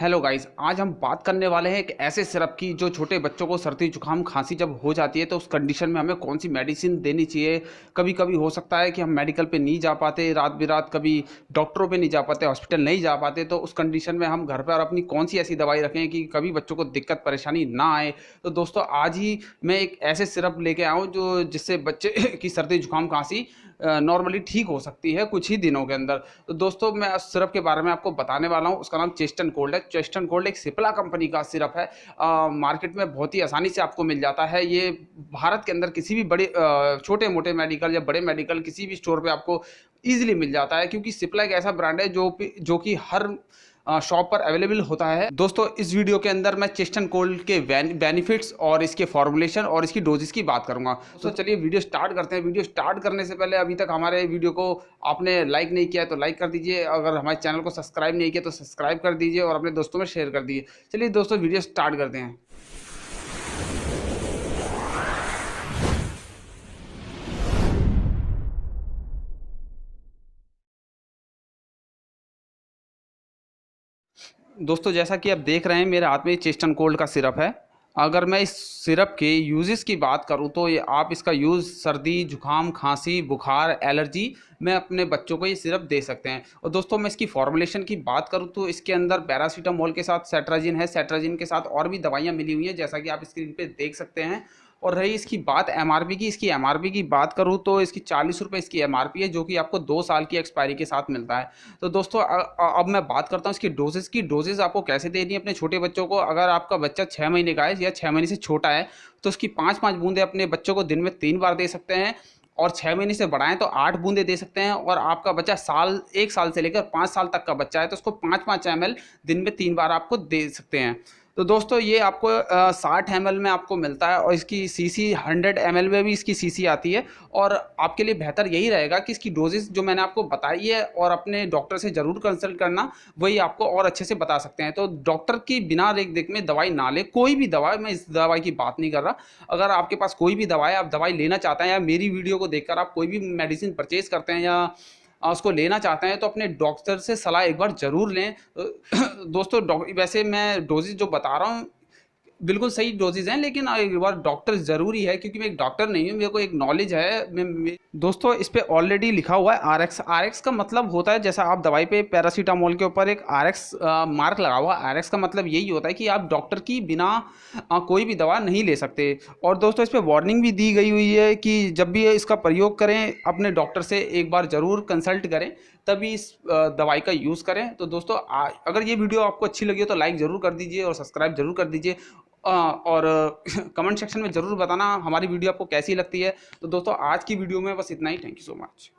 Hello guys, आज हम बात करने वाले हैं एक ऐसे सिरप की जो छोटे बच्चों को सर्दी जुकाम खांसी जब हो जाती है तो उस कंडीशन में हमें कौन सी मेडिसिन देनी चाहिए। कभी कभी हो सकता है कि हम मेडिकल पे नहीं जा पाते, रात बिरात कभी डॉक्टरों पे नहीं जा पाते, हॉस्पिटल नहीं जा पाते, तो उस कंडीशन में हम घर पर अपनी कौन सी ऐसी दवाई रखें कि कभी बच्चों को दिक्कत परेशानी ना आए। तो दोस्तों, आज ही मैं एक ऐसे सिरप लेके आया हूँ जो जिससे बच्चे की सर्दी जुकाम खांसी नॉर्मली ठीक हो सकती है कुछ ही दिनों के अंदर। तो दोस्तों, मैं उस सिरप के बारे में आपको बताने वाला हूँ। उसका नाम चेस्टन कोल्ड है। चेस्टन कोल्ड एक सिप्ला कंपनी का सिरप है। मार्केट में बहुत ही आसानी से आपको मिल जाता है। ये भारत के अंदर किसी भी बड़े छोटे मोटे मेडिकल या बड़े मेडिकल किसी भी स्टोर पे आपको ईजिली मिल जाता है, क्योंकि सिप्ला एक ऐसा ब्रांड है जो कि हर शॉप पर अवेलेबल होता है। दोस्तों, इस वीडियो के अंदर मैं चेस्टन कोल्ड के बेनिफिट्स और इसके फॉर्मुलेशन और इसकी डोजेस की बात करूंगा। तो चलिए वीडियो स्टार्ट करते हैं। वीडियो स्टार्ट करने से पहले अभी तक हमारे वीडियो को आपने लाइक नहीं किया है तो लाइक कर दीजिए। अगर हमारे चैनल को सब्सक्राइब नहीं किया तो सब्सक्राइब कर दीजिए और अपने दोस्तों में शेयर कर दीजिए। चलिए दोस्तों, वीडियो स्टार्ट करते हैं। दोस्तों, जैसा कि आप देख रहे हैं मेरे हाथ में चेस्टन कोल्ड का सिरप है। अगर मैं इस सिरप के यूजेस की बात करूं तो ये आप इसका यूज़ सर्दी जुकाम खांसी बुखार एलर्जी में अपने बच्चों को ये सिरप दे सकते हैं। और दोस्तों, मैं इसकी फॉर्मुलेशन की बात करूं तो इसके अंदर पैरासीटामोल के साथ सेट्राजिन है। सेट्राजिन के साथ और भी दवाइयां मिली हुई हैं, जैसा कि आप स्क्रीन पे देख सकते हैं। और रही इसकी बात एमआरपी की, इसकी एमआरपी की बात करूं तो इसकी 40 रुपये इसकी एमआरपी है, जो कि आपको 2 साल की एक्सपायरी के साथ मिलता है। तो दोस्तों, अब मैं बात करता हूं इसकी डोजेस की। डोजेस आपको कैसे देनी है अपने छोटे बच्चों को। अगर आपका बच्चा 6 महीने का है या 6 महीने से छोटा है तो उसकी 5-5 बूंदें अपने बच्चों को दिन में 3 बार दे सकते हैं। और 6 महीने से बढ़ाएं तो 8 बूंदें दे सकते हैं। और आपका बच्चा 1 साल से लेकर 5 साल तक का बच्चा है तो उसको 5-5 ml दिन में 3 बार आपको दे सकते हैं। तो दोस्तों, ये आपको 60 ml में आपको मिलता है और इसकी सीसी 100 ml में भी इसकी सीसी आती है। और आपके लिए बेहतर यही रहेगा कि इसकी डोजेस जो मैंने आपको बताई है और अपने डॉक्टर से ज़रूर कंसल्ट करना, वही आपको और अच्छे से बता सकते हैं। तो डॉक्टर की बिना देख देख में दवाई ना ले। कोई भी दवा, मैं इस दवाई की बात नहीं कर रहा। अगर आपके पास कोई भी दवा है, आप दवाई लेना चाहते हैं या मेरी वीडियो को देखकर आप कोई भी मेडिसिन परचेज करते हैं या उसको लेना चाहते हैं, तो अपने डॉक्टर से सलाह एक बार ज़रूर लें। दोस्तों, वैसे मैं डोजेज जो बता रहा हूँ बिल्कुल सही डोजेज हैं, लेकिन एक बार डॉक्टर ज़रूरी है, क्योंकि मैं एक डॉक्टर नहीं हूँ, मेरे को एक नॉलेज है। दोस्तों, इस पे ऑलरेडी लिखा हुआ है आरएक्स। आरएक्स का मतलब होता है, जैसा आप दवाई पे पैरासीटामोल के ऊपर एक आरएक्स मार्क लगा हुआ है। आरएक्स का मतलब यही होता है कि आप डॉक्टर की बिना कोई भी दवा नहीं ले सकते। और दोस्तों, इस पे वार्निंग भी दी गई हुई है कि जब भी इसका प्रयोग करें अपने डॉक्टर से एक बार ज़रूर कंसल्ट करें, तभी इस दवाई का यूज़ करें। तो दोस्तों, अगर ये वीडियो आपको अच्छी लगी हो तो लाइक ज़रूर कर दीजिए और सब्सक्राइब ज़रूर कर दीजिए। और कमेंट सेक्शन में ज़रूर बताना हमारी वीडियो आपको कैसी लगती है। तो दोस्तों, आज की वीडियो में बस इतना ही। Thank you so much.